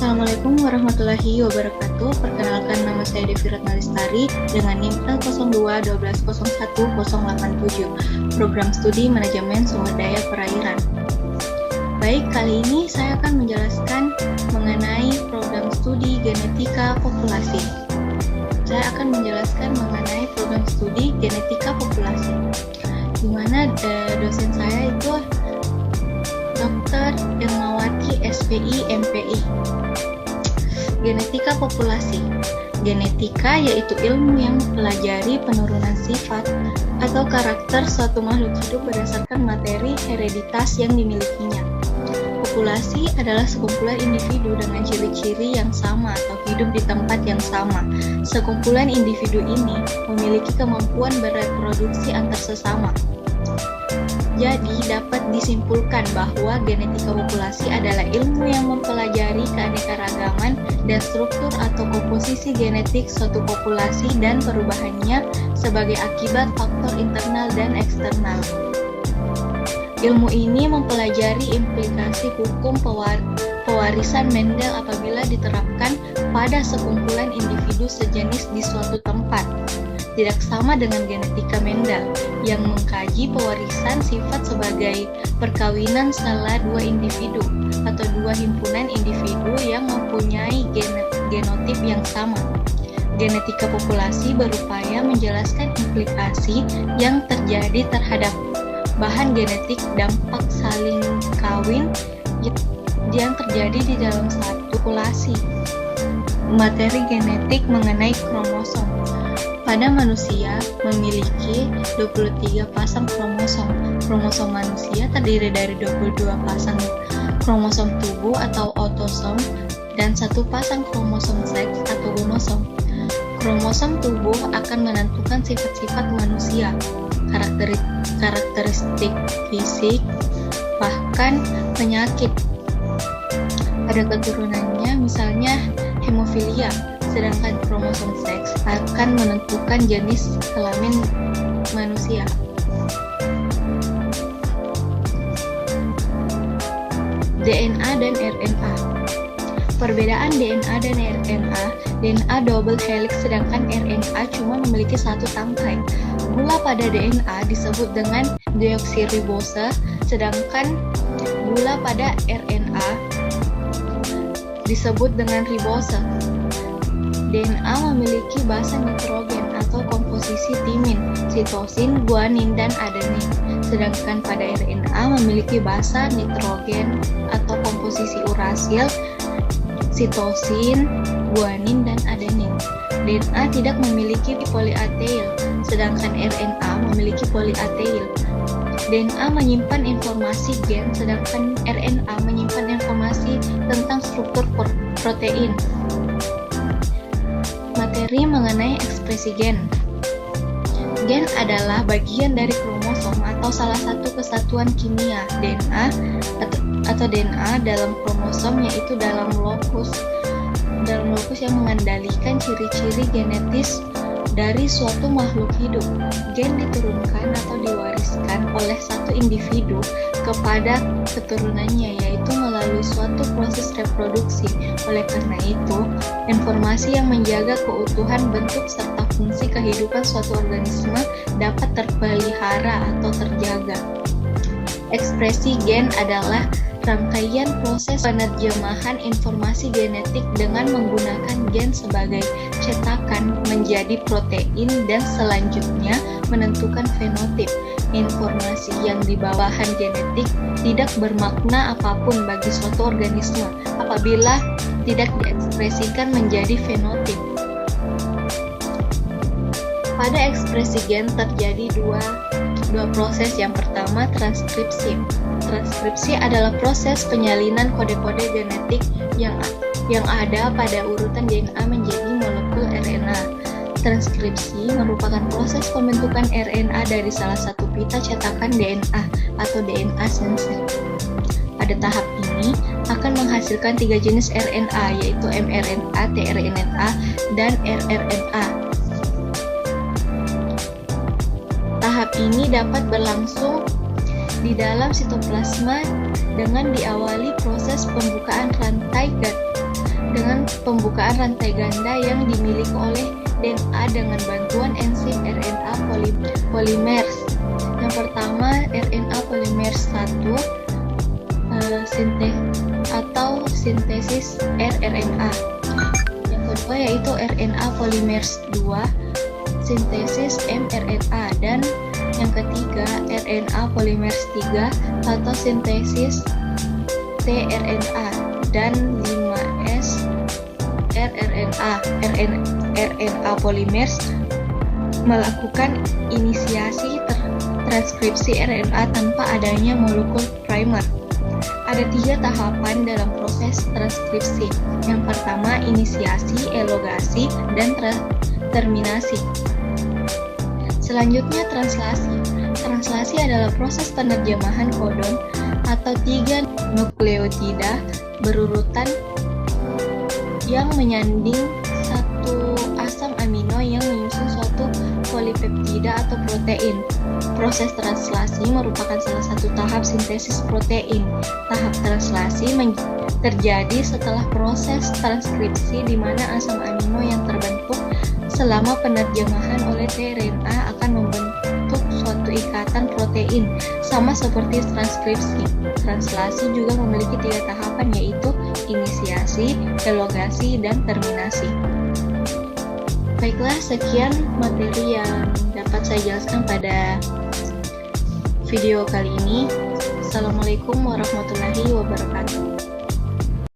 Assalamualaikum warahmatullahi wabarakatuh. Perkenalkan, nama saya Devi Ratnalistari dengan NIM L0212011087, Program Studi Manajemen Sumber Daya Perairan. Baik, kali ini saya akan menjelaskan mengenai program studi genetika populasi. Saya akan menjelaskan mengenai program studi genetika populasi, di mana dosen saya itu Dr. Irmawati SPI MPI. Genetika populasi. Genetika yaitu ilmu yang mempelajari penurunan sifat atau karakter suatu makhluk hidup berdasarkan materi hereditas yang dimilikinya. Populasi adalah sekumpulan individu dengan ciri-ciri yang sama atau hidup di tempat yang sama. Sekumpulan individu ini memiliki kemampuan bereproduksi antar sesama. Jadi, dapat disimpulkan bahwa genetika populasi adalah ilmu yang mempelajari keanekaragaman dan struktur atau komposisi genetik suatu populasi dan perubahannya sebagai akibat faktor internal dan eksternal. Ilmu ini mempelajari implikasi hukum pewarisan Mendel apabila diterapkan pada sekumpulan individu sejenis di suatu tempat. Tidak sama dengan genetika Mendel yang mengkaji pewarisan sifat sebagai perkawinan salah dua individu atau dua himpunan individu yang mempunyai genotip yang sama. Genetika populasi berupaya menjelaskan implikasi yang terjadi terhadap bahan genetik dampak saling kawin yang terjadi di dalam satu populasi. Materi genetik mengenai kromosom. Pada manusia memiliki 23 pasang kromosom. Kromosom manusia terdiri dari 22 pasang kromosom tubuh atau autosom dan satu pasang kromosom seks atau gonosom. Kromosom tubuh akan menentukan sifat-sifat manusia, karakteristik fisik, bahkan penyakit. Pada keturunannya, misalnya hemofilia, sedangkan kromosom seks akan menentukan jenis kelamin manusia. DNA dan RNA. Perbedaan DNA dan RNA. DNA double helix sedangkan RNA cuma memiliki satu tangkai. Gula pada DNA disebut dengan deoksiribose, sedangkan gula pada RNA disebut dengan ribose. DNA memiliki basa nitrogen atau komposisi timin, sitosin, guanin, dan adenin. Sedangkan pada RNA memiliki basa nitrogen atau komposisi urasil, sitosin, guanin, dan adenin. DNA tidak memiliki poliA tail, sedangkan RNA memiliki poliA tail. DNA menyimpan informasi gen, sedangkan RNA menyimpan informasi tentang struktur protein. Materi mengenai ekspresi gen. Gen adalah bagian dari kromosom atau salah satu kesatuan kimia DNA atau DNA dalam kromosom, yaitu dalam lokus yang mengendalikan ciri-ciri genetis dari suatu makhluk hidup. Gen diturunkan atau diwariskan oleh satu individu kepada keturunannya, yaitu melalui suatu proses reproduksi. Oleh karena itu, informasi yang menjaga keutuhan bentuk serta fungsi kehidupan suatu organisme dapat terpelihara atau terjaga. Ekspresi gen adalah rangkaian proses penerjemahan informasi genetik dengan menggunakan gen sebagai cetakan menjadi protein dan selanjutnya menentukan fenotip. Informasi yang di bawahan genetik tidak bermakna apapun bagi suatu organisme apabila tidak diekspresikan menjadi fenotip. Pada ekspresi gen terjadi dua proses. Yang pertama, transkripsi. Transkripsi adalah proses penyalinan kode-kode genetik yang ada pada urutan DNA menjadi molekul RNA. Transkripsi merupakan proses pembentukan RNA dari salah satu pita cetakan DNA atau DNA sense. Pada tahap ini akan menghasilkan 3 jenis RNA, yaitu mRNA, tRNA, dan rRNA. Tahap ini dapat berlangsung di dalam sitoplasma dengan diawali proses pembukaan rantai pembukaan rantai ganda yang dimiliki oleh DNA dengan bantuan enzim RNA polimers. Yang pertama, RNA polimers 1 sintesis rRNA. Yang kedua yaitu RNA polimers 2 sintesis mRNA, dan yang ketiga RNA polimers 3 atau sintesis tRNA, dan 5S RNA polimers melakukan inisiasi transkripsi RNA tanpa adanya molekul primer. Ada 3 tahapan dalam proses transkripsi. Yang pertama, inisiasi, elongasi, dan terminasi. Selanjutnya, translasi. Translasi adalah proses penerjemahan kodon atau 3 nukleotida berurutan yang menyanding satu asam amino yang menyusun suatu polipeptida atau protein. Proses translasi merupakan salah satu tahap sintesis protein. Tahap translasi terjadi setelah proses transkripsi, di mana asam amino yang terbentuk selama penerjemahan oleh tRNA akan membentuk suatu ikatan protein, sama seperti transkripsi. Translasi juga memiliki 3 tahapan, yaitu inisiasi, elongasi, dan terminasi. Baiklah, sekian materi yang dapat saya jelaskan pada video kali ini. Assalamualaikum warahmatullahi wabarakatuh.